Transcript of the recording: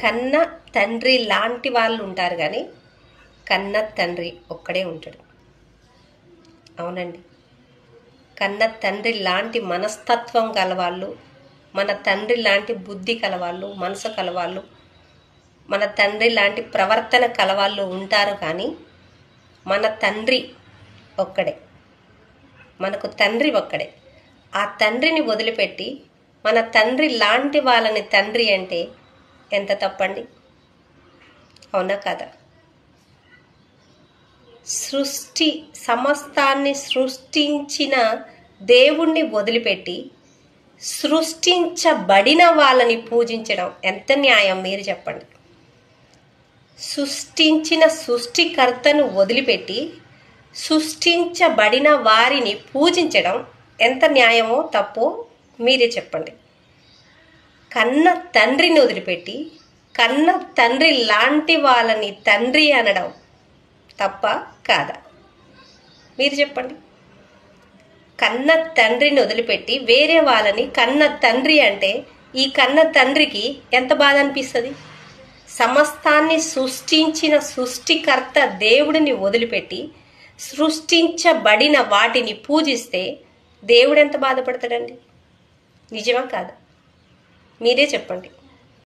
కన్న తండ్రి లాంటి వాళ్ళు ఉంటారు కానీ కన్న తండ్రి ఒక్కడే ఉంటాడు. అవునండి, కన్న తండ్రి లాంటి మనస్తత్వం కలవాళ్ళు, మన తండ్రి లాంటి బుద్ధి కలవాళ్ళు, మనసు కలవాళ్ళు, మన తండ్రి లాంటి ప్రవర్తన కలవాళ్ళు ఉంటారు. కానీ మన తండ్రి ఒక్కడే, మనకు తండ్రి ఒక్కడే. ఆ తండ్రిని వదిలిపెట్టి మన తండ్రి లాంటి వాళ్ళని తండ్రి అంటే ఎంత తప్పండి? అవునా కదా? సమస్తాన్ని సృష్టించిన దేవుణ్ణి వదిలిపెట్టి సృష్టించబడిన వాళ్ళని పూజించడం ఎంత న్యాయం మీరు చెప్పండి? సృష్టించిన సృష్టికర్తను వదిలిపెట్టి సృష్టించబడిన వారిని పూజించడం ఎంత న్యాయమో తప్పో మీరే చెప్పండి. కన్న తండ్రిని వదిలిపెట్టి కన్న తండ్రి లాంటి వాళ్ళని తండ్రి అనడం తప్ప కాదా? మీరు చెప్పండి. కన్న తండ్రిని వదిలిపెట్టి వేరే వాళ్ళని కన్న తండ్రి అంటే ఈ కన్న తండ్రికి ఎంత బాధ అనిపిస్తుంది? సమస్తాన్ని సృష్టించిన సృష్టికర్త దేవుడిని వదిలిపెట్టి సృష్టించబడిన వాటిని పూజిస్తే దేవుడు ఎంత బాధపడతాడండి? నిజమా కాదా? మీరే చెప్పండి.